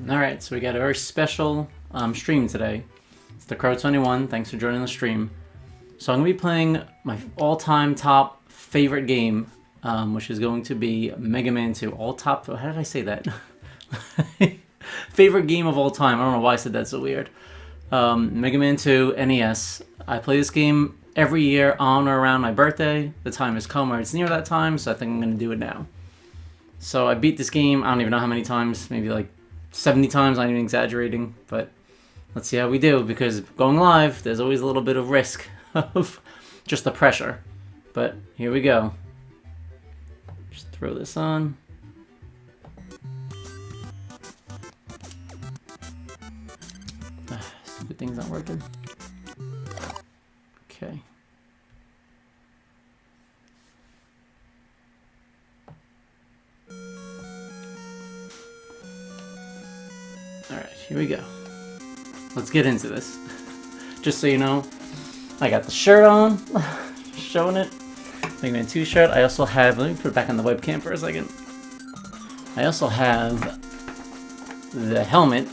Alright, so we got a very special stream today. It's the Cr0w's. Thanks for joining the stream. So I'm going to be playing my all-time top favorite game, which is going to be Mega Man 2. How did I say that? Favorite game of all time. I don't know why I said that so weird. Mega Man 2, NES. I play this game every year on or around my birthday. The time has come where it's near that time, so I think I'm going to do it now. So I beat this game, I don't even know how many times, maybe like 70 times, I'm not even exaggerating, but let's see how we do, because going live, there's always a little bit of risk of just the pressure. But here we go. Just throw this on. Stupid thing's not working. Okay. Alright, here we go. Let's get into this. Just so you know, I got the shirt on, showing it. Mega Man 2 shirt. I also have, let me put it back on the webcam for a second. I also have the helmet,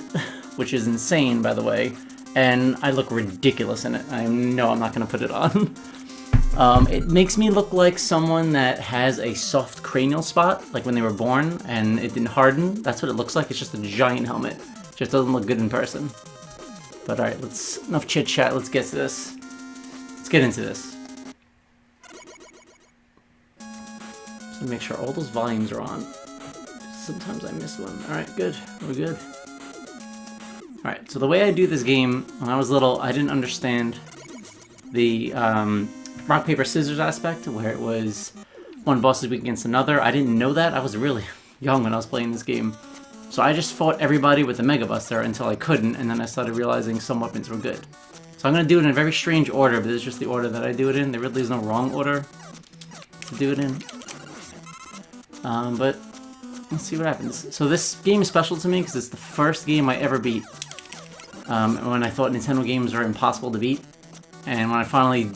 which is insane, by the way, and I look ridiculous in it. I know I'm not going to put it on. It makes me look like someone that has a soft cranial spot, like when they were born, and it didn't harden. That's what it looks like. It's just a giant helmet. Just doesn't look good in person. But alright, enough chit chat, let's get to this. Let's get into this. Just make sure all those volumes are on. Sometimes I miss one. Alright, good. We're good. Alright, so the way I do this game, when I was little, I didn't understand the rock, paper, scissors aspect, where it was one boss is weak against another. I didn't know that. I was really young when I was playing this game. So I just fought everybody with the Mega Buster until I couldn't, and then I started realizing some weapons were good. So I'm going to do it in a very strange order, but this is just the order that I do it in. There really is no wrong order to do it in. But let's see what happens. So this game is special to me because it's the first game I ever beat. When I thought Nintendo games were impossible to beat. And when I finally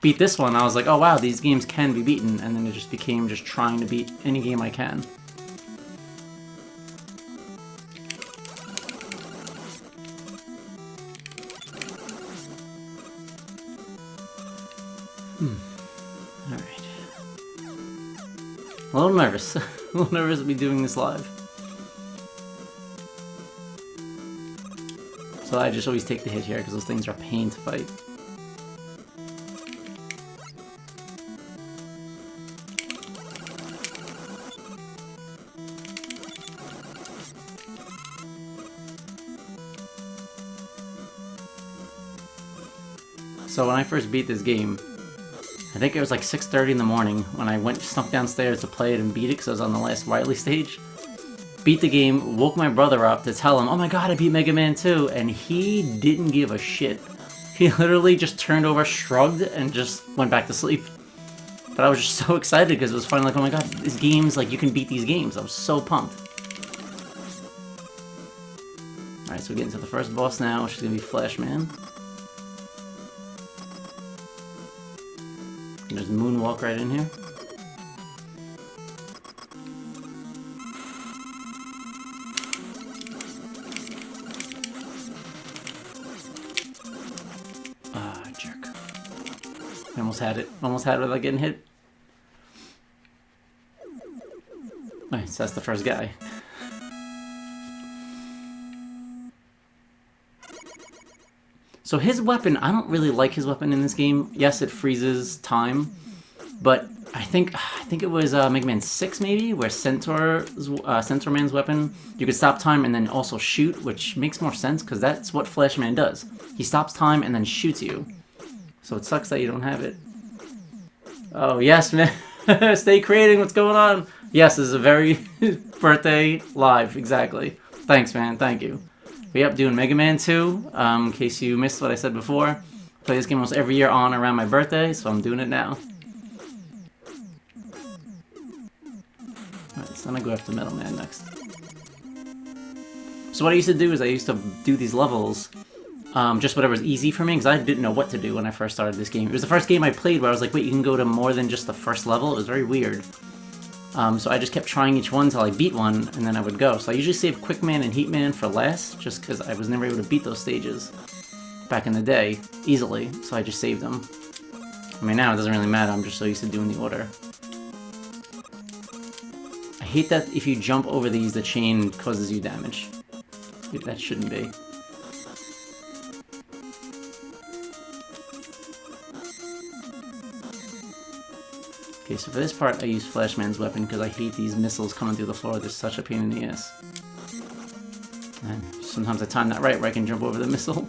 beat this one, I was like, oh wow, these games can be beaten. And then it just became just trying to beat any game I can. Alright. A little nervous. A little nervous to be doing this live. So I just always take the hit here because those things are a pain to fight. So when I first beat this game, I think it was like 6:30 in the morning when I snuck downstairs to play it and beat it because I was on the last Wily stage. Beat the game, woke my brother up to tell him, oh my god, I beat Mega Man 2, and he didn't give a shit. He literally just turned over, shrugged, and just went back to sleep. But I was just so excited because it was finally like, oh my god, these games, like, you can beat these games. I was so pumped. Alright, so we're getting to the first boss now, which is going to be Flash Man. And there's Moonwalk right in here. Ah, jerk. I almost had it. Almost had it without getting hit. Alright, so that's the first guy. So his weapon, I don't really like his weapon in this game. Yes, it freezes time, but I think it was Mega Man 6 maybe, where Centaur Man's weapon, you could stop time and then also shoot, which makes more sense because that's what Flash Man does. He stops time and then shoots you. So it sucks that you don't have it. Oh yes, man, stay creating. What's going on? Yes, this is a very birthday live. Exactly. Thanks, man. Thank you. Yep, doing Mega Man 2, in case you missed what I said before. I play this game almost every year on around my birthday, so I'm doing it now. Alright, so then I go after Metal Man next. So what I used to do is I used to do these levels, just whatever was easy for me, because I didn't know what to do when I first started this game. It was the first game I played where I was like, wait, you can go to more than just the first level? It was very weird. So I just kept trying each one until I beat one, and then I would go. So I usually save Quick Man and Heat Man for last, just because I was never able to beat those stages back in the day easily, so I just saved them. I mean, now it doesn't really matter, I'm just so used to doing the order. I hate that if you jump over these, the chain causes you damage. That shouldn't be. Okay, so for this part I use Flashman's weapon because I hate these missiles coming through the floor. They're such a pain in the ass. And sometimes I time that right where I can jump over the missile.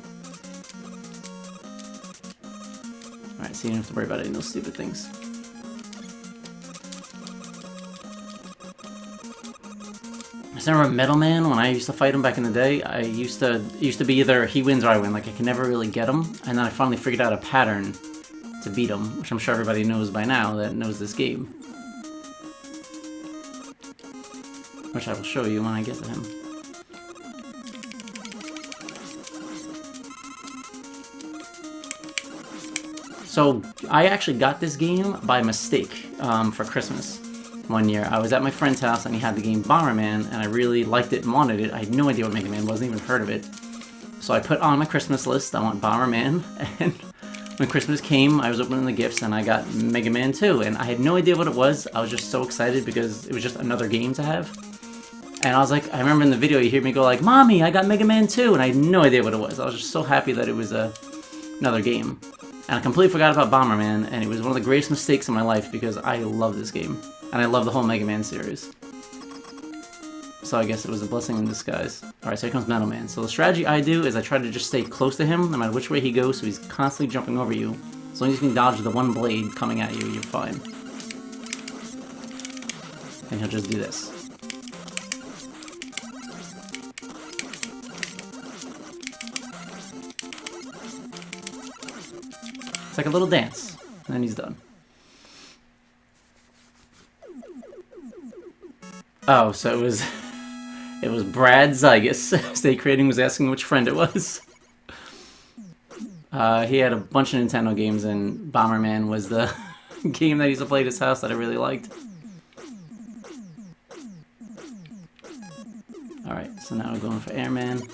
Alright, so you don't have to worry about any of those stupid things. I just remember Metal Man, when I used to fight him back in the day, it used to be either he wins or I win. Like, I could never really get him, and then I finally figured out a pattern to beat him, which I'm sure everybody knows by now that knows this game. Which I will show you when I get to him. So, I actually got this game by mistake for Christmas one year. I was at my friend's house and he had the game Bomberman, and I really liked it and wanted it. I had no idea what Mega Man was, wasn't even heard of it. So I put on my Christmas list, I want Bomberman, and when Christmas came, I was opening the gifts and I got Mega Man 2, and I had no idea what it was. I was just so excited because it was just another game to have. And I was like, I remember in the video you hear me go like, "Mommy, I got Mega Man 2," and I had no idea what it was. I was just so happy that it was another game. And I completely forgot about Bomberman, and it was one of the greatest mistakes in my life because I love this game. And I love the whole Mega Man series. So I guess it was a blessing in disguise. Alright, so here comes Metal Man. So the strategy I do is I try to just stay close to him, no matter which way he goes, so he's constantly jumping over you. As long as you can dodge the one blade coming at you, you're fine. And he'll just do this. It's like a little dance, and then he's done. Oh, so it was Brad Zygus. Stay Creating was asking which friend it was. He had a bunch of Nintendo games, and Bomberman was the game that he used to play at his house that I really liked. Alright, so now we're going for Airman.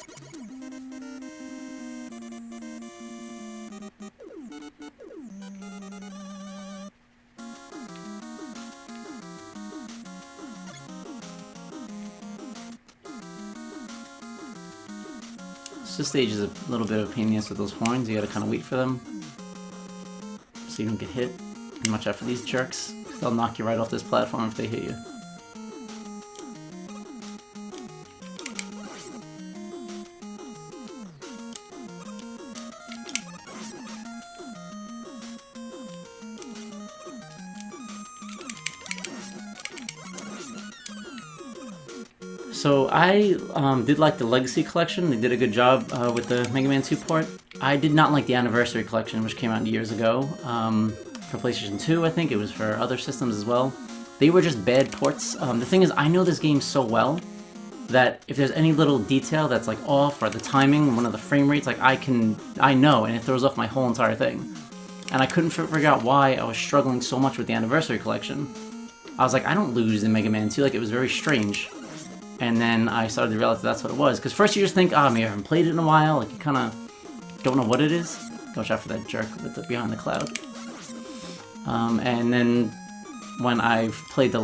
This stage is a little bit of a pain in the ass with those horns. You gotta kind of wait for them so you don't get hit. And watch out for these jerks, because they'll knock you right off this platform if they hit you. So I did like the Legacy Collection. They did a good job with the Mega Man 2 port. I did not like the Anniversary Collection, which came out years ago. For PlayStation 2, I think. It was for other systems as well. They were just bad ports. The thing is, I know this game so well that if there's any little detail that's like off, or the timing, one of the frame rates, like I know, and it throws off my whole entire thing. And I couldn't figure out why I was struggling so much with the Anniversary Collection. I was like, I don't lose in Mega Man 2, like it was very strange. And then I started to realize that's what it was. Because first you just think, maybe I haven't played it in a while. Like, you kind of don't know what it is. Watch out for that jerk with the behind the cloud. And then when I played the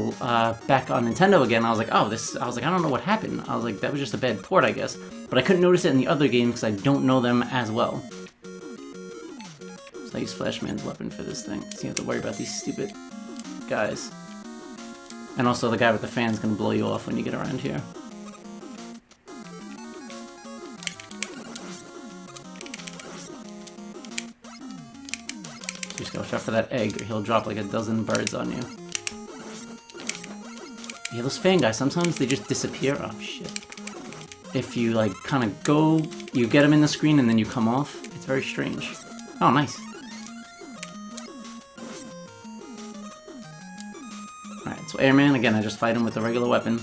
back on Nintendo again, I was like, I don't know what happened. I was like, that was just a bad port, I guess. But I couldn't notice it in the other games because I don't know them as well. So I use Flashman's weapon for this thing. So you have to worry about these stupid guys. And also the guy with the fan is going to blow you off when you get around here. So just gotta watch out for that egg or he'll drop like a dozen birds on you. Yeah, those fan guys, sometimes they just disappear. Oh shit. If you like kind of go, you get them in the screen and then you come off. It's very strange. Oh, nice. Alright, so Airman, again, I just fight him with a regular weapon.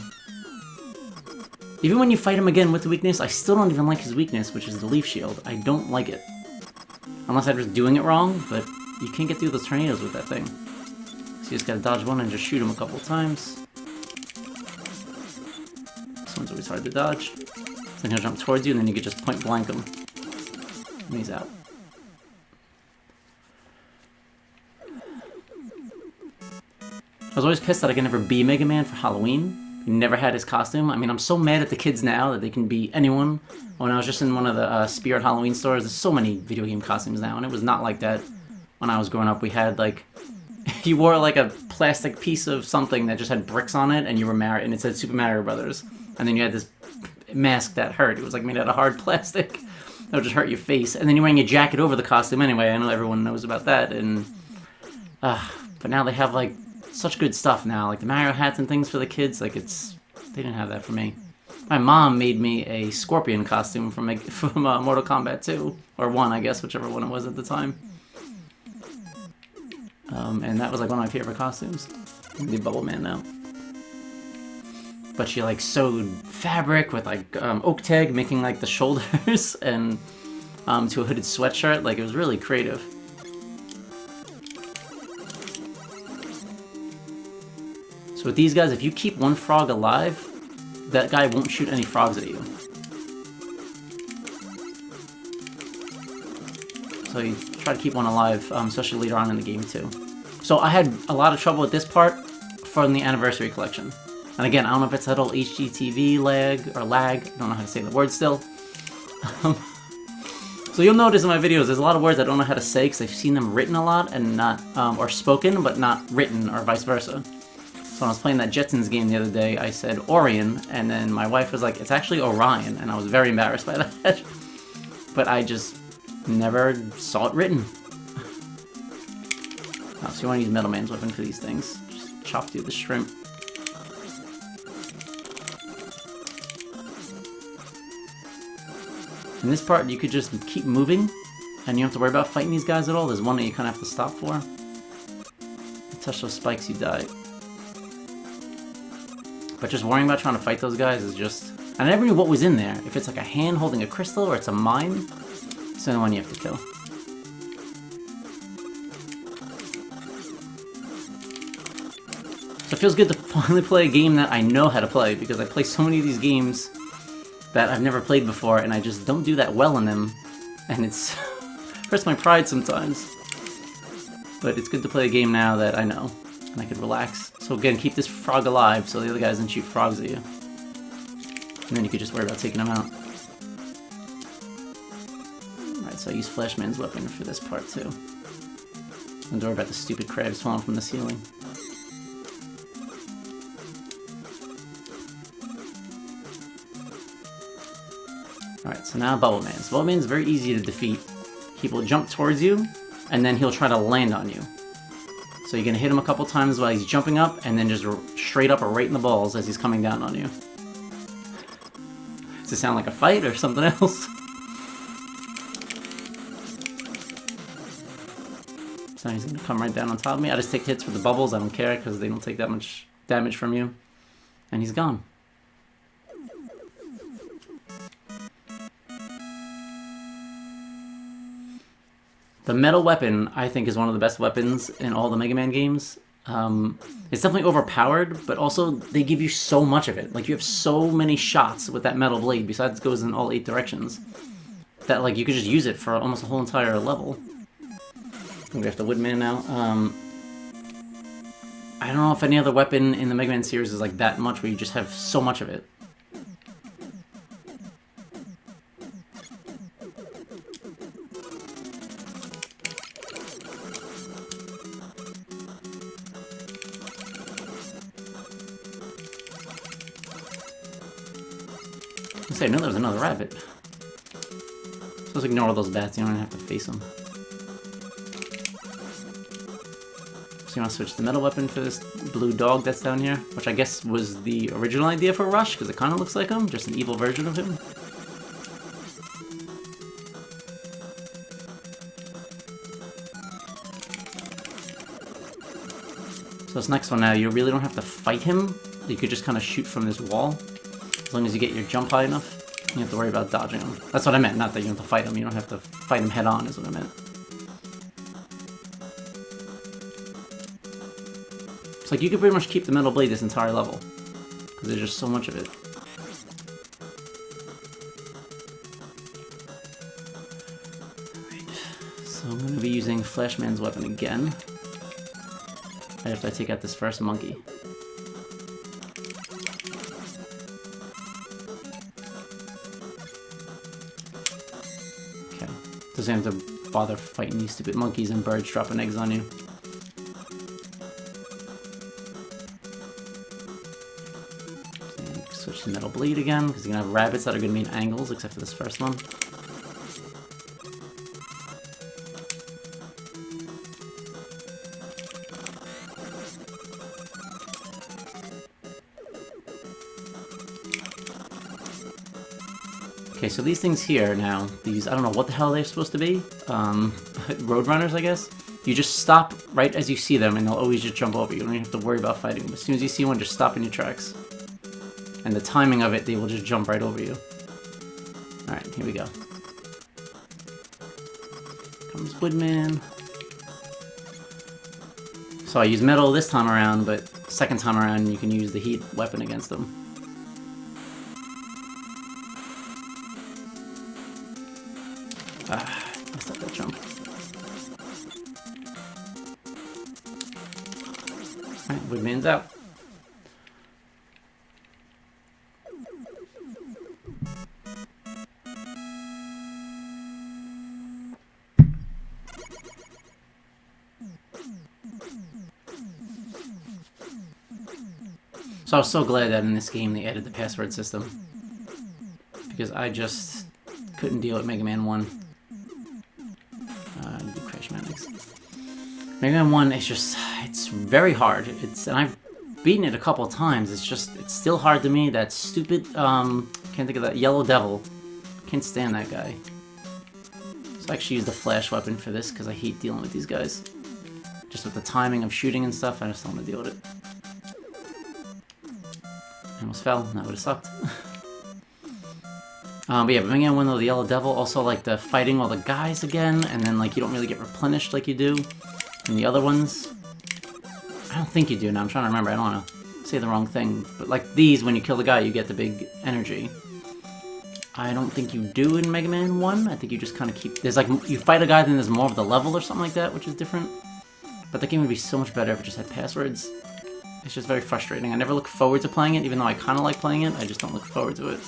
Even when you fight him again with the weakness, I still don't even like his weakness, which is the leaf shield. I don't like it. Unless I'm just doing it wrong, but you can't get through those tornadoes with that thing. So you just gotta dodge one and just shoot him a couple times. one's always hard to dodge. Then he'll jump towards you, and then you can just point blank him. And he's out. I was always pissed that I could never be Mega Man for Halloween. He never had his costume. I mean, I'm so mad at the kids now that they can be anyone. When I was just in one of the Spirit Halloween stores, there's so many video game costumes now, and it was not like that when I was growing up. We had, like, you wore, like, a plastic piece of something that just had bricks on it, and you were Mario, and it said Super Mario Brothers. And then you had this mask that hurt. It was, like, made out of hard plastic. That would just hurt your face. And then you're wearing a jacket over the costume anyway. I know everyone knows about that, and... but now they have, like, such good stuff now. Like, the Mario hats and things for the kids, like, it's... They didn't have that for me. My mom made me a Scorpion costume from Mortal Kombat 2. Or 1, I guess, whichever one it was at the time. And that was, like, one of my favorite costumes. The Bubble Man now. But she, like, sewed fabric with, like, oak tag, making, like, the shoulders, and to a hooded sweatshirt. Like, it was really creative. So with these guys, if you keep one frog alive, that guy won't shoot any frogs at you. So you try to keep one alive, especially later on in the game too. So I had a lot of trouble with this part from the Anniversary Collection. And again, I don't know if it's that old HGTV lag, I don't know how to say the word still. So you'll notice in my videos, there's a lot of words I don't know how to say because I've seen them written a lot and not, or spoken, but not written, or vice versa. So when I was playing that Jetsons game the other day, I said Orion, and then my wife was like, it's actually Orion, and I was very embarrassed by that. But I just never saw it written. Oh, so you want to use Metal Man's weapon for these things. Just chop through the shrimp. In this part, you could just keep moving, and you don't have to worry about fighting these guys at all. There's one that you kind of have to stop for. You touch those spikes, you die. But just worrying about trying to fight those guys is just... I never knew what was in there. If it's like a hand holding a crystal or it's a mine, it's the only one you have to kill. So it feels good to finally play a game that I know how to play, because I play so many of these games that I've never played before, and I just don't do that well in them. And it's... hurts my pride sometimes. But it's good to play a game now that I know, and I can relax. So again, keep this frog alive so the other guys don't shoot frogs at you. And then you could just worry about taking them out. Alright, so I use Flashman's weapon for this part too. Don't worry about the stupid crabs falling from the ceiling. Alright, so now Bubble Man. So Bubble Man's very easy to defeat. He will jump towards you, and then he'll try to land on you. So you're going to hit him a couple times while he's jumping up, and then just straight up or right in the balls as he's coming down on you. Does it sound like a fight or something else? So he's going to come right down on top of me. I just take hits for the bubbles. I don't care because they don't take that much damage from you. And he's gone. The metal weapon, I think, is one of the best weapons in all the Mega Man games. It's definitely overpowered, but also they give you so much of it. Like, you have so many shots with that metal blade, besides it goes in all 8 directions, that, like, you could just use it for almost a whole entire level. We have the Woodman now. I don't know if any other weapon in the Mega Man series is like that much, where you just have so much of it. I know there was another rabbit. So let's ignore all those bats, you don't even have to face them. So you want to switch the metal weapon for this blue dog that's down here, which I guess was the original idea for Rush, because it kind of looks like him, just an evil version of him. So this next one now, you really don't have to fight him, you could just kind of shoot from this wall. As long as you get your jump high enough, you don't have to worry about dodging them. That's what I meant, not that you have to fight them. You don't have to fight them head on, is what I meant. It's like you could pretty much keep the metal blade this entire level, because there's just so much of it. be using Flashman's weapon again. Right after I take out this first monkey. Okay. Doesn't have to bother fighting these stupid monkeys and birds dropping eggs on you. Switch to Metal Blade again, because you're going to have rabbits that are going to be in angles, except for this first one. Okay, so these things here now, these, I don't know what the hell they're supposed to be, roadrunners, I guess. You just stop right as you see them, and they'll always just jump over you. You don't even have to worry about fighting them. As soon as you see one, just stop in your tracks. And the timing of it, they will just jump right over you. Alright, here we go. Comes Woodman. So I use metal this time around, but second time around you can use the heat weapon against them. Ah, messed up that jump. Alright, Woodman's out. So I was so glad that in this game they added the password system. Because I just couldn't deal with Mega Man 1. Do Crash Mechanics. Mega Man 1 is just, it's very hard. And I've beaten it a couple of times. It's still hard to me. That stupid, can't think of that, Yellow Devil. Can't stand that guy. So I actually use the flash weapon for this because I hate dealing with these guys. Just with the timing of shooting and stuff, I just don't want to deal with it. I almost fell, that would have sucked. But yeah, Mega Man 1 though, the Yellow Devil, also like the fighting all the guys again, and then like you don't really get replenished like you do in the other ones. I don't think you do now, I'm trying to remember, I don't want to say the wrong thing. But like these, when you kill the guy, you get the big energy. I don't think you do in Mega Man 1, I think you just kind of keep... There's like, you fight a guy, then there's more of the level or something like that, which is different. But the game would be so much better if it just had passwords. It's just very frustrating. I never look forward to playing it, even though I kind of like playing it, I just don't look forward to it.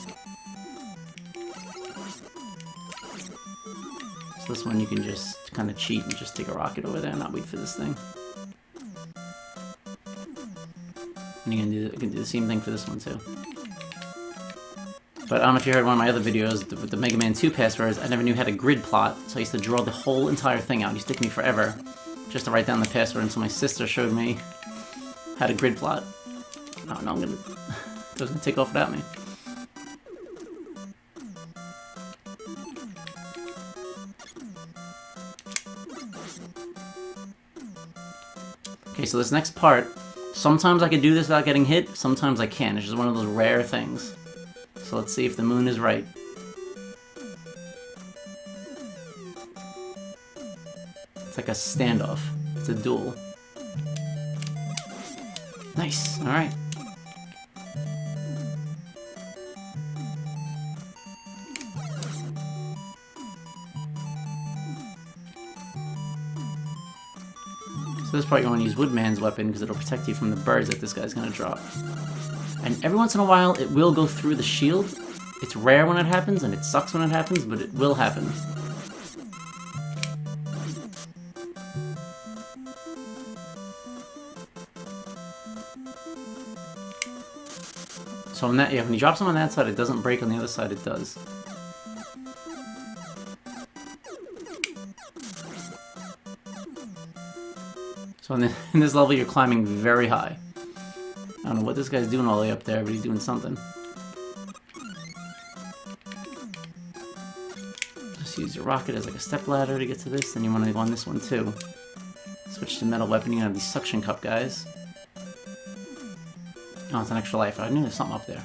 So this one you can just kind of cheat and just take a rocket over there and not wait for this thing. And you can do the same thing for this one too. But I don't know if you heard one of my other videos with the Mega Man 2 passwords, I never knew how to grid plot, so I used to draw the whole entire thing out. It used to take me forever just to write down the password until my sister showed me how to grid plot. Oh no, it was gonna take off without me. Okay, so this next part, sometimes I can do this without getting hit, sometimes I can't. It's just one of those rare things. So let's see if the moon is right. It's like a standoff. It's a duel. Nice, alright. So this part you want to use Woodman's weapon because it'll protect you from the birds that this guy's going to drop. And every once in a while it will go through the shield. It's rare when it happens and it sucks when it happens, but it will happen. So on that, yeah, when you drop some on that side, it doesn't break. On the other side, it does. So in this level, you're climbing very high. I don't know what this guy's doing all the way up there, but he's doing something. Just use your rocket as like a step ladder to get to this, and you want to go on this one too. Switch to metal weapon, you have these suction cup guys. Oh, it's an extra life. I knew there's something up there.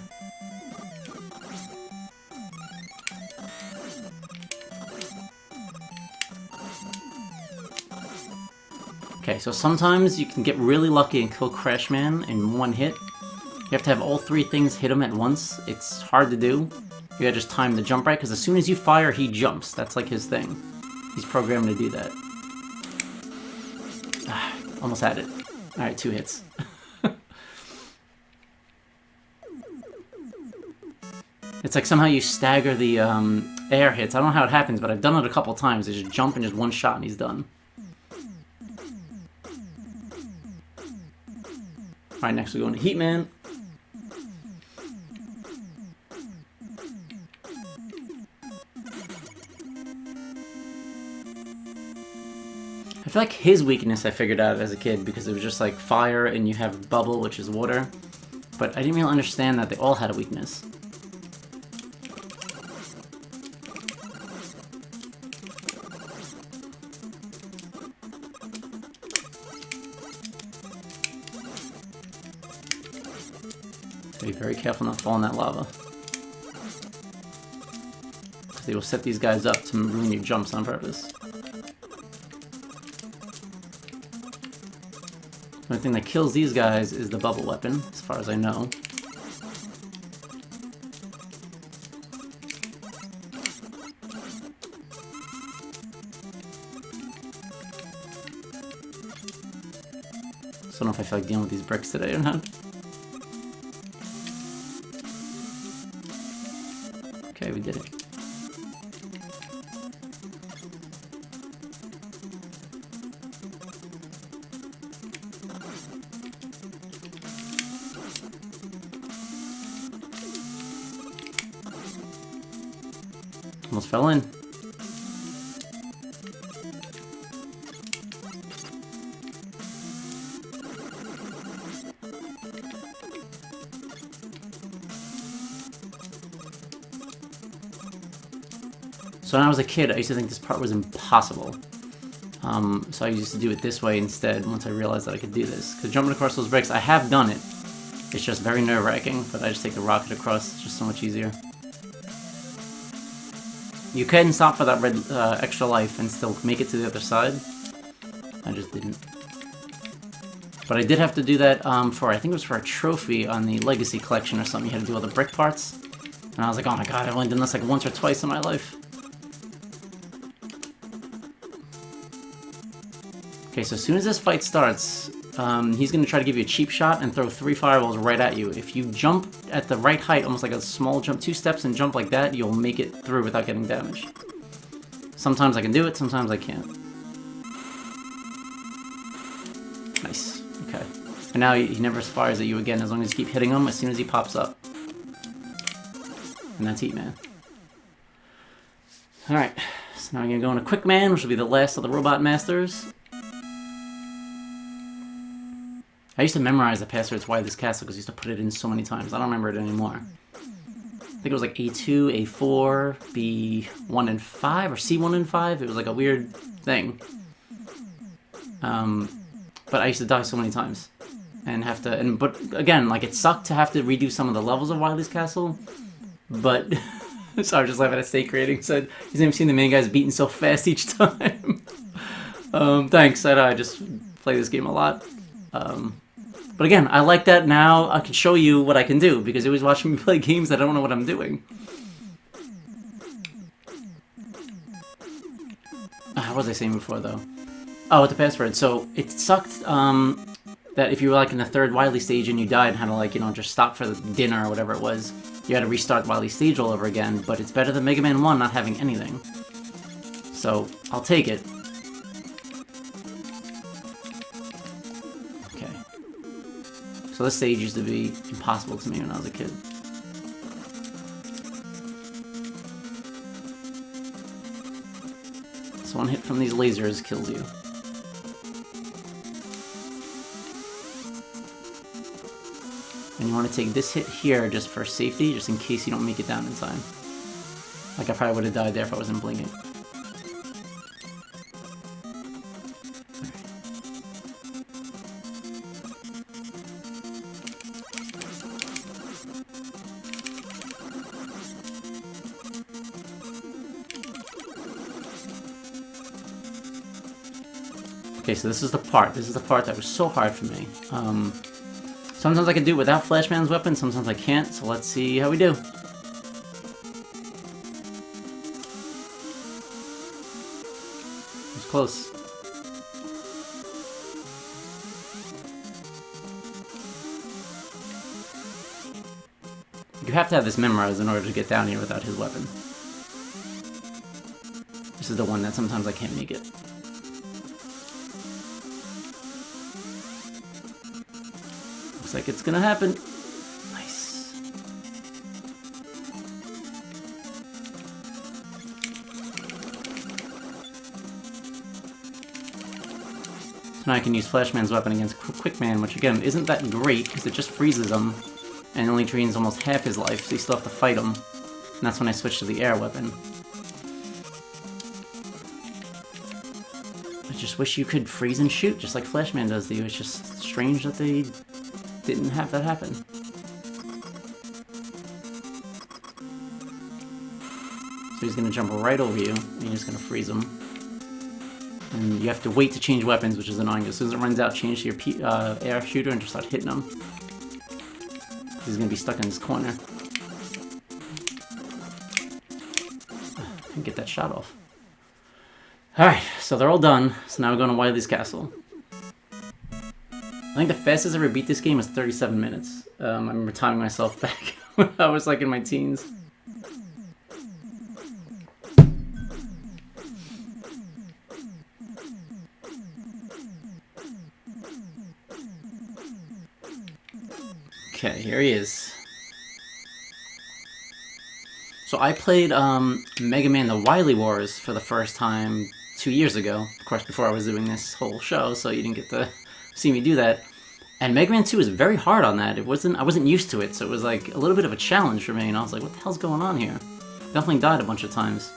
Okay, so sometimes you can get really lucky and kill Crash Man in one hit. You have to have all three things hit him at once. It's hard to do. You gotta just time the jump right, because as soon as you fire, he jumps. That's like his thing. He's programmed to do that. Almost had it. Alright, 2 hits. It's like somehow you stagger the air hits. I don't know how it happens, but I've done it a couple times. They just jump and just one shot and he's done. Alright, next we go into Heat Man. I feel like his weakness I figured out as a kid because it was just like fire and you have bubble, which is water. But I didn't really understand that they all had a weakness. Be very careful not to fall in that lava. They will set these guys up to ruin your jumps on purpose. The only thing that kills these guys is the bubble weapon, as far as I know. So I don't know if I feel like dealing with these bricks today or not. Okay, we did it. Almost fell in. So when I was a kid, I used to think this part was impossible. So I used to do it this way instead once I realized that I could do this. Because jumping across those bricks, I have done it. It's just very nerve-wracking, but I just take the rocket across. It's just so much easier. You can stop for that red extra life and still make it to the other side. I just didn't. But I did have to do that for, I think it was for a trophy on the Legacy Collection or something. You had to do all the brick parts. And I was like, oh my god, I've only done this like once or twice in my life. Okay, so as soon as this fight starts, he's going to try to give you a cheap shot and throw 3 fireballs right at you. If you jump at the right height, almost like a small jump, 2 steps and jump like that, you'll make it through without getting damaged. Sometimes I can do it, sometimes I can't. Nice. Okay. And now he never fires at you again as long as you keep hitting him as soon as he pops up. And that's Heat Man. Alright, so now I'm going to go into Quick Man, which will be the last of the Robot Masters. I used to memorize the password to Wily Castle because I used to put it in so many times. I don't remember it anymore. I think it was like A2, A4, B1 and 5, or C1 and 5. It was like a weird thing. But I used to die so many times. And have to, but again, like it sucked to have to redo some of the levels of Wily's Castle. But, so I was just laughing at State Creating said, he's never seen the main guys beaten so fast each time. Thanks, I just play this game a lot. But again, I like that now I can show you what I can do, because you're always watching me play games that I don't know what I'm doing. What was I saying before, though? Oh, with the password. So, it sucked, that if you were, like, in the 3rd Wily stage and you died and had to, like, you know, just stop for the dinner or whatever it was, you had to restart Wily stage all over again, but it's better than Mega Man 1 not having anything. So, I'll take it. So this stage used to be impossible to me when I was a kid. So one hit from these lasers kills you. And you want to take this hit here just for safety, just in case you don't make it down in time. Like I probably would have died there if I wasn't blinking. Okay, so this is the part. This is the part that was so hard for me. Sometimes I can do it without Flashman's weapon, sometimes I can't, so let's see how we do. It's close. You have to have this memorized in order to get down here without his weapon. This is the one that sometimes I can't make it. Looks like it's gonna happen. Nice. So now I can use Flashman's weapon against Quickman, which again isn't that great because it just freezes him and only drains almost half his life, so you still have to fight him. And that's when I switch to the air weapon. I just wish you could freeze and shoot, just like Flashman does to you. It's just strange that they didn't have that happen. So he's gonna jump right over you, and you're just gonna freeze him. And you have to wait to change weapons, which is annoying. As soon as it runs out, change to your air shooter and just start hitting him. He's gonna be stuck in this corner. And get that shot off. Alright, so they're all done. So now we're going to Wily's Castle. I think the fastest I ever beat this game was 37 minutes. I remember timing myself back when I was like in my teens. Okay, here he is. So I played Mega Man The Wily Wars for the first time 2 years ago. Of course, before I was doing this whole show, so you didn't get to see me do that. And Mega Man 2 is very hard on that. I wasn't used to it, so it was like a little bit of a challenge for me, and I was like, what the hell's going on here? Definitely died a bunch of times.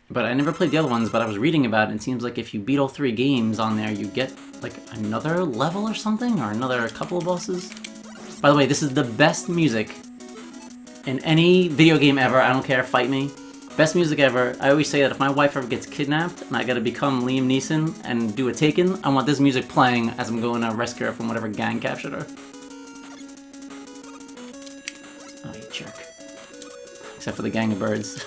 But I never played the other ones, but I was reading about it, and it seems like if you beat all 3 games on there, you get like another level or something, or another couple of bosses. By the way, this is the best music in any video game ever. I don't care, fight me. Best music ever. I always say that if my wife ever gets kidnapped and I gotta become Liam Neeson and do a Taken, I want this music playing as I'm going to rescue her from whatever gang captured her. Oh, you jerk. Except for the gang of birds.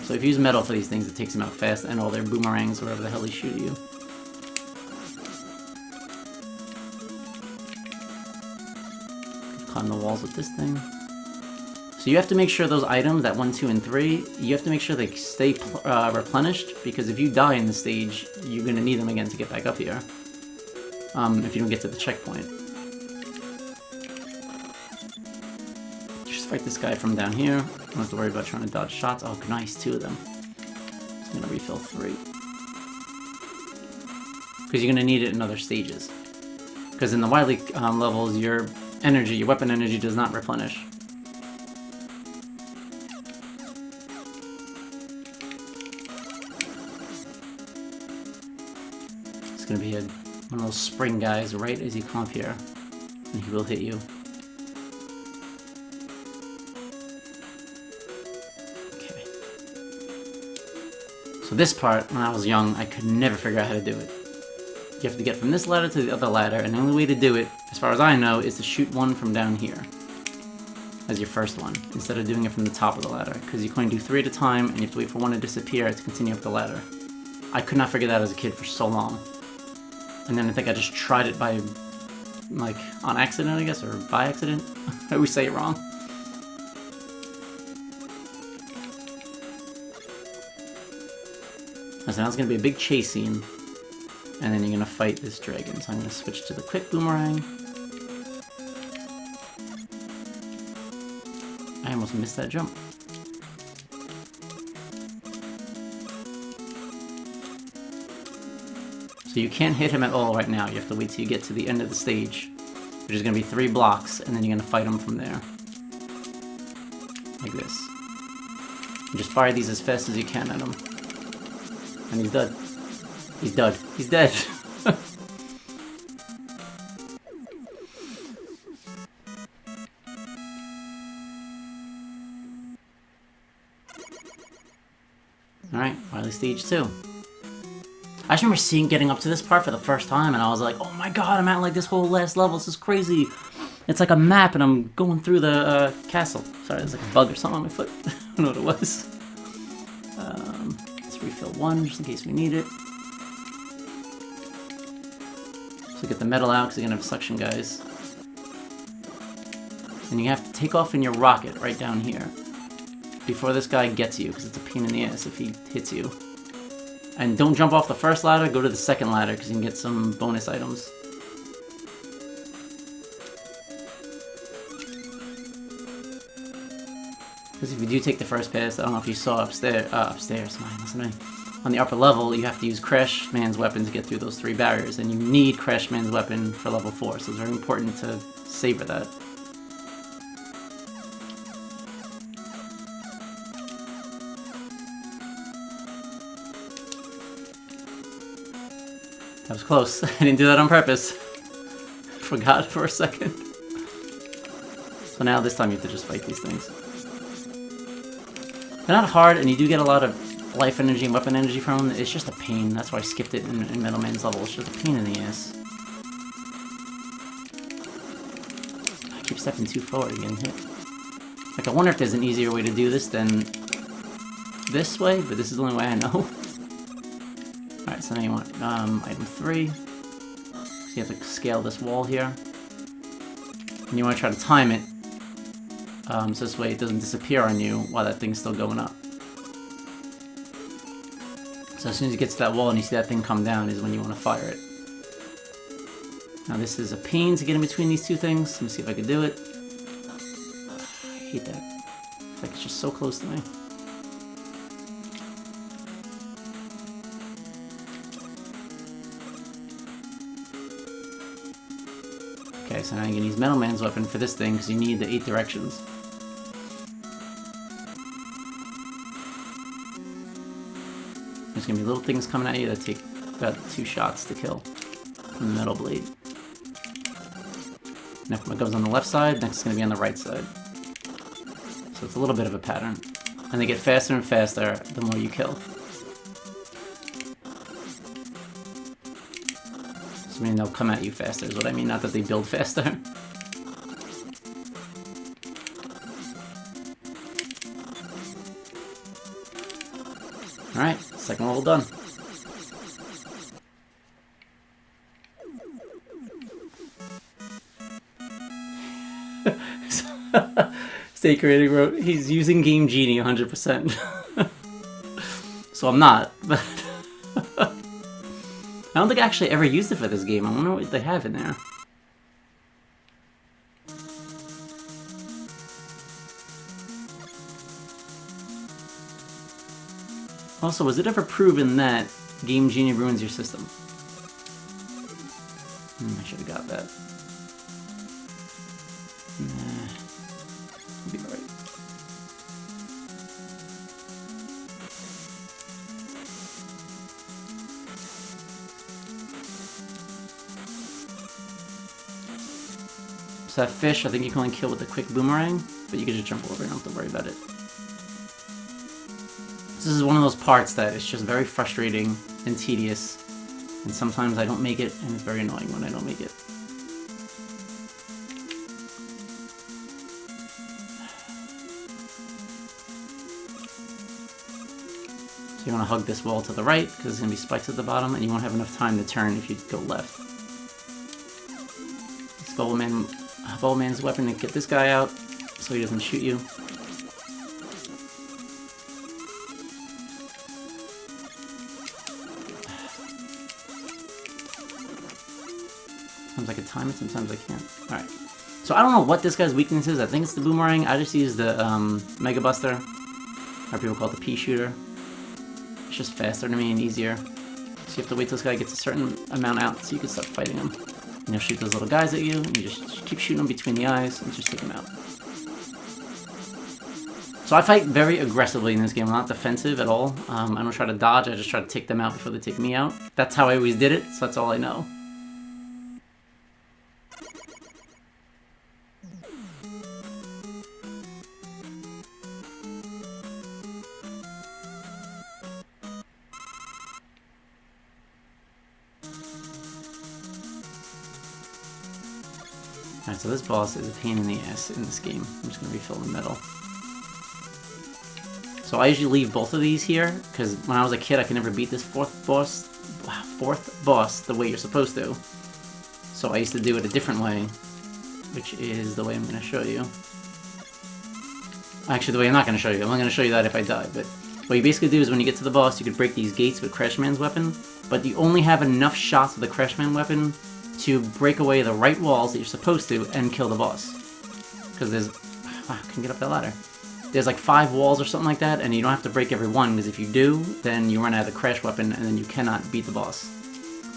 So if you use metal for these things, it takes them out fast, and all their boomerangs, or whatever the hell they shoot at you. Climb the walls with this thing. So you have to make sure those items, that 1, 2, and 3, you have to make sure they stay replenished, because if you die in the stage, you're going to need them again to get back up here. If you don't get to the checkpoint. Just fight this guy from down here. Don't have to worry about trying to dodge shots. Oh, nice, 2 of them. I'm gonna refill 3. Because you're gonna need it in other stages. Because in the Wily levels, your energy, your weapon energy does not replenish. It's gonna be one of those spring guys right as you come up here. And he will hit you. So this part, when I was young, I could never figure out how to do it. You have to get from this ladder to the other ladder, and the only way to do it, as far as I know, is to shoot one from down here. As your first one, instead of doing it from the top of the ladder. Because you can only do 3 at a time, and you have to wait for one to disappear to continue up the ladder. I could not figure that out as a kid for so long. And then I think I just tried it by, like, on accident, I guess, or by accident. I always say it wrong. So now it's going to be a big chase scene, and then you're going to fight this dragon. So I'm going to switch to the quick boomerang. I almost missed that jump. So you can't hit him at all right now. You have to wait till you get to the end of the stage, which is going to be 3 blocks, and then you're going to fight him from there. Like this. And just fire these as fast as you can at him. And he's dead. He's dead. He's dead. Alright, Wily Stage 2. I just remember getting up to this part for the first time, and I was like, oh my god, I'm at like this whole last level, this is crazy. It's like a map, and I'm going through the castle. Sorry, there's like a bug or something on my foot. I don't know what it was. Let's refill one, just in case we need it. So get the metal out, because you're going to have suction guys. And you have to take off in your rocket right down here before this guy gets you, because it's a pain in the ass if he hits you. And don't jump off the first ladder, go to the second ladder, because you can get some bonus items. Because if you do take the first pass, I don't know if you saw upstairs, listen to me. On the upper level, you have to use Cr0w's weapon to get through those 3 barriers, and you need Cr0w's weapon for level 4, so it's very important to savor that. That was close. I didn't do that on purpose. Forgot for a second. So now this time you have to just fight these things. They're not hard, and you do get a lot of life energy and weapon energy from them. It's just a pain. That's why I skipped it in Metal Man's level. It's just a pain in the ass. I keep stepping too forward and getting hit. Like, I wonder if there's an easier way to do this than this way, but this is the only way I know. Alright, so now you want item 3. So you have to scale this wall here. And you want to try to time it. So this way it doesn't disappear on you while that thing's still going up. So as soon as you get to that wall and you see that thing come down is when you want to fire it. Now this is a pain to get in between these two things. Let me see if I can do it. I hate that. It's like it's just so close to me. Okay, so now you can use Metal Man's weapon for this thing because you need the 8 directions. There's gonna be little things coming at you that take about 2 shots to kill from the metal blade. Next one goes on the left side, next is gonna be on the right side. So it's a little bit of a pattern. And they get faster and faster the more you kill. So I mean they'll come at you faster is what I mean, not that they build faster. Alright, second level done. Stay Creative wrote, he's using Game Genie 100%. So I'm not, but I don't think I actually ever used it for this game. I wonder what they have in there. Also, was it ever proven that Game Genie ruins your system? I should have got that. Nah. I'll be alright. So that fish, I think you can only kill with a quick boomerang, but you can just jump over and don't have to worry about it. This is one of those parts that is just very frustrating and tedious, and sometimes I don't make it, and it's very annoying when I don't make it. So you want to hug this wall to the right, because there's going to be spikes at the bottom, and you won't have enough time to turn if you go left. Skull Man's weapon to get this guy out, so he doesn't shoot you. Sometimes I can time it, sometimes I can't. Alright. So I don't know what this guy's weakness is. I think it's the boomerang. I just use the Mega Buster. Or people call it the Pea Shooter. It's just faster to me and easier. So you have to wait till this guy gets a certain amount out so you can start fighting him. And he'll shoot those little guys at you, and you just keep shooting them between the eyes and just take them out. So I fight very aggressively in this game. I'm not defensive at all. I don't try to dodge, I just try to take them out before they take me out. That's how I always did it, so that's all I know. Alright, so this boss is a pain in the ass in this game. I'm just gonna refill the metal. So I usually leave both of these here, because when I was a kid I could never beat this fourth boss the way you're supposed to. So I used to do it a different way, which is the way I'm gonna show you. Actually, the way I'm not gonna show you. I'm only gonna show you that if I die, but what you basically do is when you get to the boss, you could break these gates with Crashman's weapon, but you only have enough shots with the Crashman weapon to break away the right walls that you're supposed to and kill the boss. Because there's... Wow, I can get up that ladder. There's like 5 walls or something like that, and you don't have to break every one, because if you do, then you run out of the crash weapon, and then you cannot beat the boss.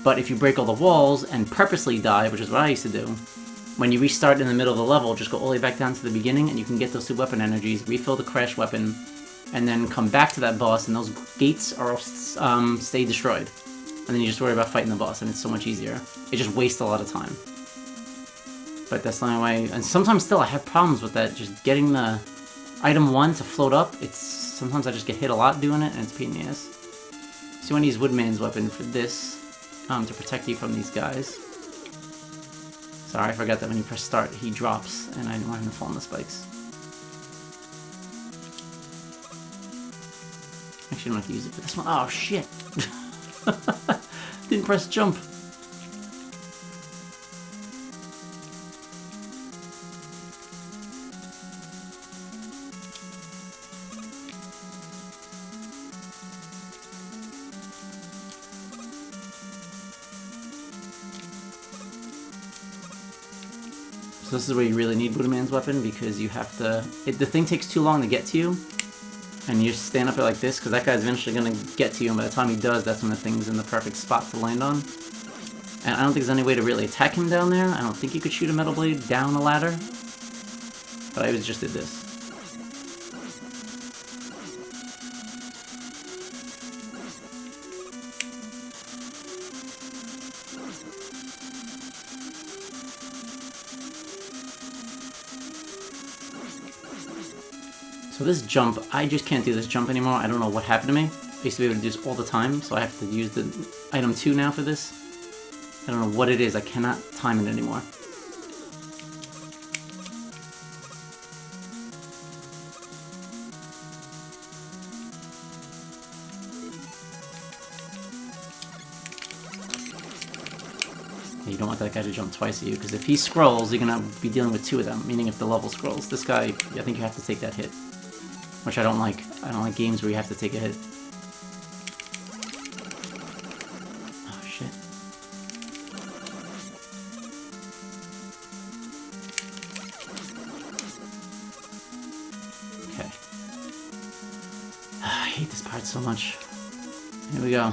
But if you break all the walls and purposely die, which is what I used to do, when you restart in the middle of the level, just go all the way back down to the beginning, and you can get those 2 weapon energies, refill the crash weapon, and then come back to that boss, and those gates are stay destroyed. And then you just worry about fighting the boss, and it's so much easier. It just wastes a lot of time. But that's the only way. And sometimes still I have problems with that, just getting the item 1 to float up. Sometimes I just get hit a lot doing it, and it's a pain in the ass. So you want to use Woodman's weapon for this, to protect you from these guys. Sorry, I forgot that when you press start, he drops, and I didn't want him to fall on the spikes. Actually, I don't have to use it for this one. Oh, shit! Didn't press jump. So this is where you really need Buddha Man's weapon, because you have to... the thing takes too long to get to you, and you stand up it like this, because that guy's eventually going to get to you, and by the time he does, that's when the thing's in the perfect spot to land on. And I don't think there's any way to really attack him down there. I don't think you could shoot a metal blade down the ladder. But I just did this. So this jump, I just can't do this jump anymore. I don't know what happened to me. I used to be able to do this all the time, so I have to use the item 2 now for this. I don't know what it is. I cannot time it anymore. You don't want that guy to jump twice at you, because if he scrolls, you're going to be dealing with 2 of them, meaning if the level scrolls. This guy, I think you have to take that hit. Which I don't like. I don't like games where you have to take a hit. Oh, shit. Okay. I hate this part so much. Here we go.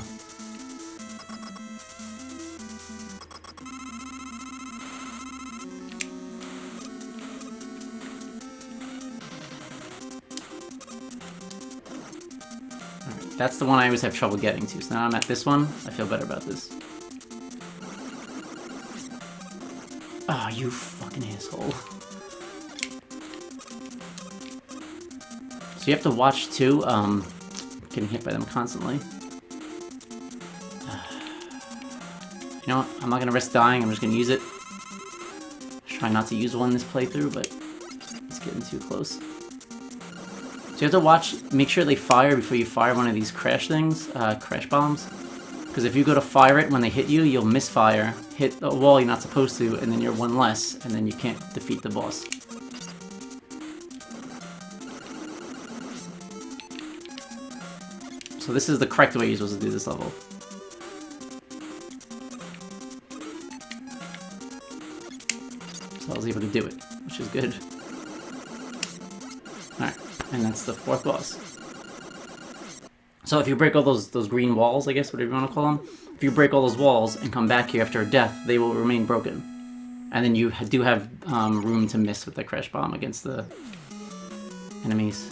That's the one I always have trouble getting to, so now I'm at this one, I feel better about this. Oh, you fucking asshole. So you have to watch too, getting hit by them constantly. You know what, I'm not gonna risk dying, I'm just gonna use it. Try not to use one this playthrough, but it's getting too close. So you have to watch, make sure they fire before you fire one of these crash things, crash bombs. Because if you go to fire it when they hit you, you'll misfire, hit a wall you're not supposed to, and then you're 1 less, and then you can't defeat the boss. So this is the correct way you're supposed to do this level. So I was able to do it, which is good. Alright. And that's the 4th boss. So if you break all those green walls, I guess, whatever you want to call them, if you break all those walls and come back here after a death, they will remain broken. And then you do have room to miss with the crash bomb against the enemies.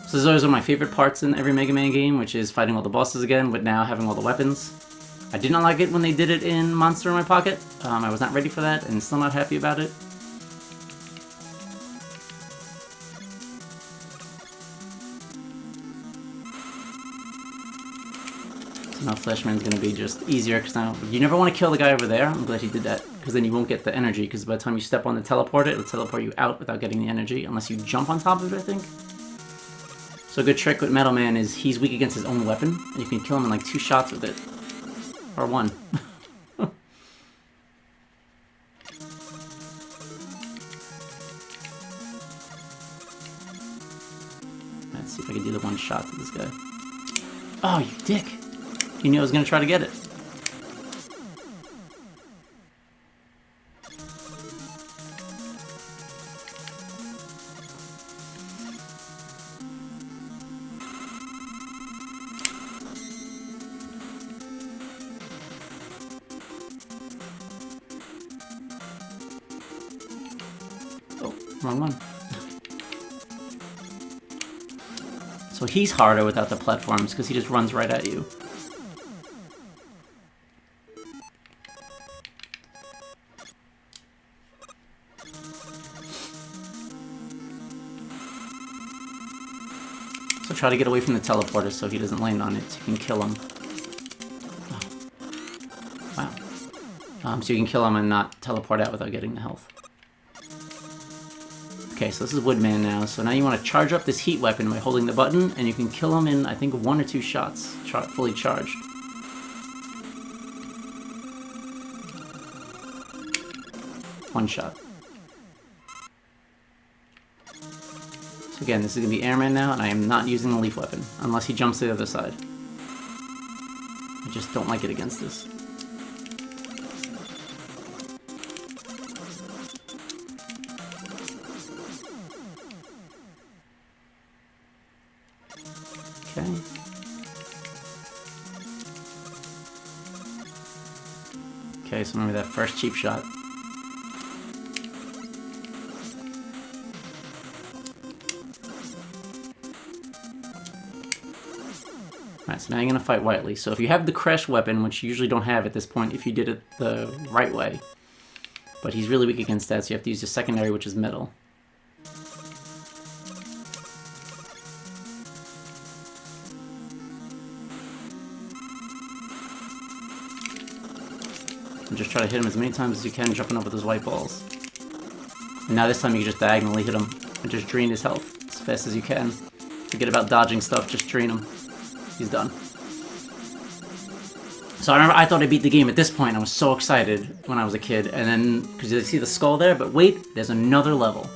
So those are my favorite parts in every Mega Man game, which is fighting all the bosses again, but now having all the weapons. I did not like it when they did it in Monster in My Pocket. I was not ready for that, and still not happy about it. Now Flashman's gonna be just easier, because now you never want to kill the guy over there. I'm glad he did that, because then you won't get the energy, because by the time you step on the teleporter, it'll teleport you out without getting the energy, unless you jump on top of it, I think. So a good trick with Metal Man is he's weak against his own weapon, and you can kill him in like 2 shots with it. Or 1. Let's see if I can do the 1 shot to this guy. Oh, you dick! You knew I was gonna try to get it. Oh, wrong one. So he's harder without the platforms, because he just runs right at you. So try to get away from the teleporter so he doesn't land on it, so you can kill him. Oh. Wow. So you can kill him and not teleport out without getting the health. Okay, so this is Woodman now. So now you want to charge up this heat weapon by holding the button, and you can kill him in, I think, 1 or 2 shots, fully charged. One shot. So again, this is going to be Airman now, and I am not using the leaf weapon, unless he jumps to the other side. I just don't like it against this. Okay. Okay, so remember that first cheap shot. Alright, so now you're gonna fight Whiteley. So if you have the Crash weapon, which you usually don't have at this point if you did it the right way, but he's really weak against that, so you have to use your secondary, which is Metal. And just try to hit him as many times as you can, jumping up with those white balls. And now this time you can just diagonally hit him and just drain his health as fast as you can. Forget about dodging stuff, just drain him. He's done. So I remember I thought I beat the game at this point. I was so excited when I was a kid. And then, because you see the skull there, but wait, there's another level.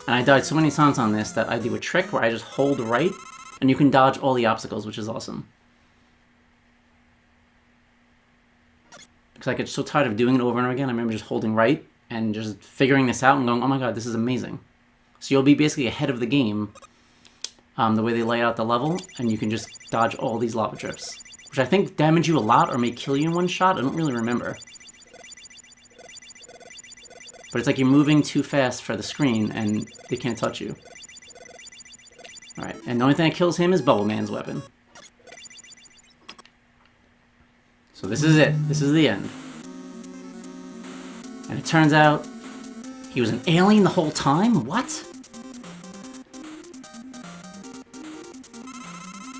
And I died so many times on this that I do a trick where I just hold right, and you can dodge all the obstacles, which is awesome. Because I get so tired of doing it over and over again. I remember just holding right and just figuring this out and going, oh my god, this is amazing. So you'll be basically ahead of the game, the way they lay out the level, and you can just dodge all these lava drips. Which I think damage you a lot or may kill you in 1 shot. I don't really remember. But it's like you're moving too fast for the screen and they can't touch you. Alright, and the only thing that kills him is Bubble Man's weapon. So this is it. This is the end. And it turns out he was an alien the whole time? What?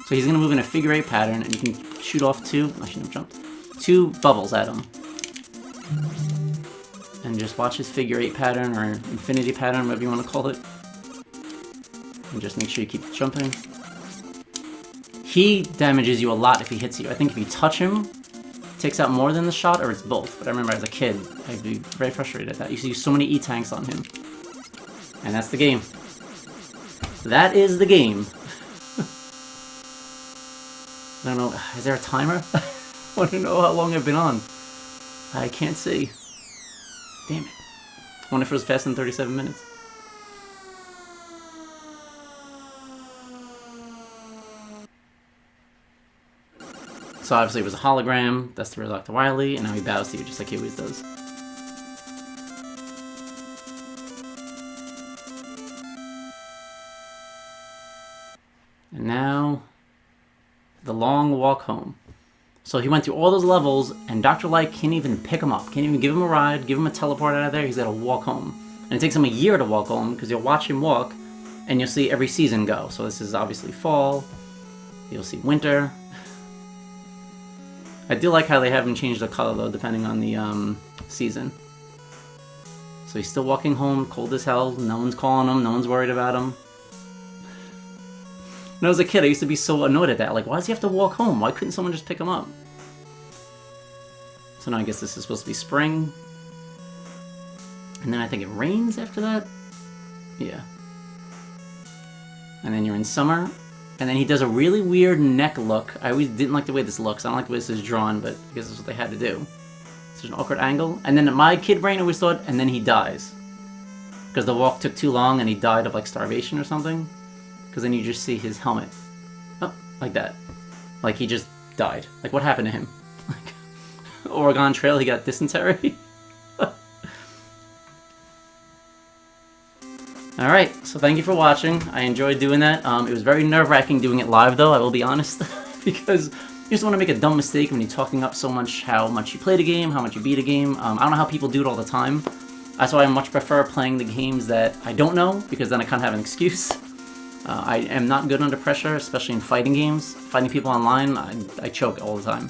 So he's going to move in a figure 8 pattern, and you can shoot off 2... I shouldn't have jumped. 2 bubbles at him. And just watch his figure 8 pattern, or infinity pattern, whatever you want to call it. And just make sure you keep jumping. He damages you a lot if he hits you. I think if you touch him, takes out more than the shot, or it's both. But I remember as a kid, I'd be very frustrated at that. You see so many E-tanks on him. And that's the game. That is the game. I don't know, is there a timer? I want to know how long I've been on. I can't see. Damn it. I wonder if it was faster than 37 minutes. So obviously it was a hologram, that's the real Dr. Wily, and now he bows to you just like he always does. And now, the long walk home. So he went through all those levels, and Dr. Light can't even pick him up, can't even give him a ride, give him a teleport out of there, he's gotta walk home. And it takes him a year to walk home, because you'll watch him walk, and you'll see every season go. So this is obviously fall, you'll see winter, I do like how they haven't changed the color, though, depending on the season. So he's still walking home, cold as hell. No one's calling him. No one's worried about him. When I was a kid, I used to be so annoyed at that. Like, why does he have to walk home? Why couldn't someone just pick him up? So now I guess this is supposed to be spring. And then I think it rains after that. Yeah. And then you're in summer. And then he does a really weird neck look. I always didn't like the way this looks. I don't like the way this is drawn, but I guess that's what they had to do. It's an awkward angle. And then my kid brain always thought, and then he dies. Because the walk took too long and he died of like starvation or something. Because then you just see his helmet. Oh, like that. Like he just died. Like what happened to him? Like Oregon Trail, he got dysentery. Alright, so thank you for watching. I enjoyed doing that. It was very nerve-wracking doing it live, though, I will be honest. Because you just want to make a dumb mistake when you're talking up so much how much you played a game, how much you beat a game. I don't know how people do it all the time. That's why I much prefer playing the games that I don't know, because then I kind of have an excuse. I am not good under pressure, especially in fighting games. Fighting people online, I choke all the time.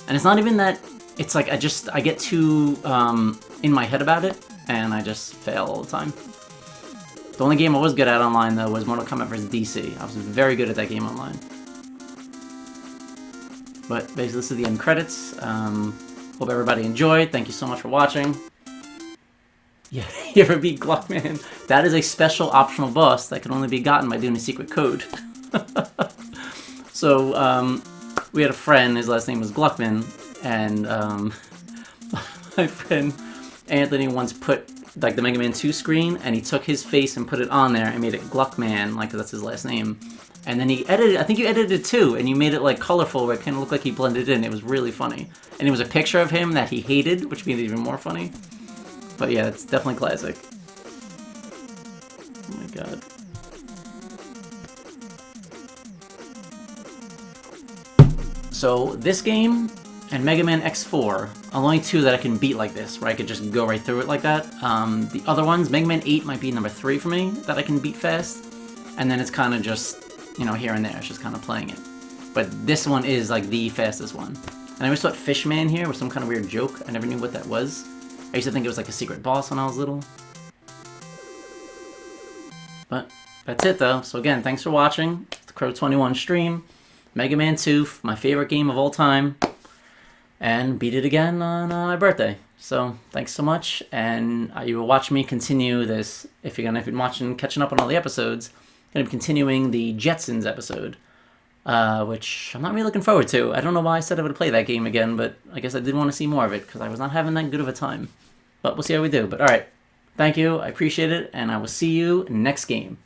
And it's not even that, it's like I get too in my head about it, and I just fail all the time. The only game I was good at online, though, was Mortal Kombat vs. DC. I was very good at that game online. But basically, this is the end credits. Hope everybody enjoyed. Thank you so much for watching. Yeah, you ever beat Gluckman? That is a special optional boss that can only be gotten by doing a secret code. So, we had a friend, his last name was Gluckman, and my friend Anthony once put like the Mega Man 2 screen, and he took his face and put it on there and made it Gluckman, like that's his last name. And then he edited, I think you edited it too, and you made it like colorful where it kind of looked like he blended in. It was really funny. And it was a picture of him that he hated, which made it even more funny. But yeah, it's definitely classic. Oh my god. So this game and Mega Man X4 are the only two that I can beat like this, where I could just go right through it like that. The other ones, Mega Man 8 might be number 3 for me, that I can beat fast. And then it's kind of just, you know, here and there, it's just kind of playing it. But this one is like the fastest one. And I always thought Fishman here was some kind of weird joke. I never knew what that was. I used to think it was like a secret boss when I was little. But that's it though. So again, thanks for watching. It's the Cr0w stream. Mega Man 2, my favorite game of all time. And beat it again on my birthday. So thanks so much, and you will watch me continue this. If you're watching, catching up on all the episodes, I'm gonna be continuing the Jetsons episode, which I'm not really looking forward to. I don't know why I said I would play that game again, but I guess I did want to see more of it because I was not having that good of a time. But we'll see how we do. But all right, thank you, I appreciate it, and I will see you next game.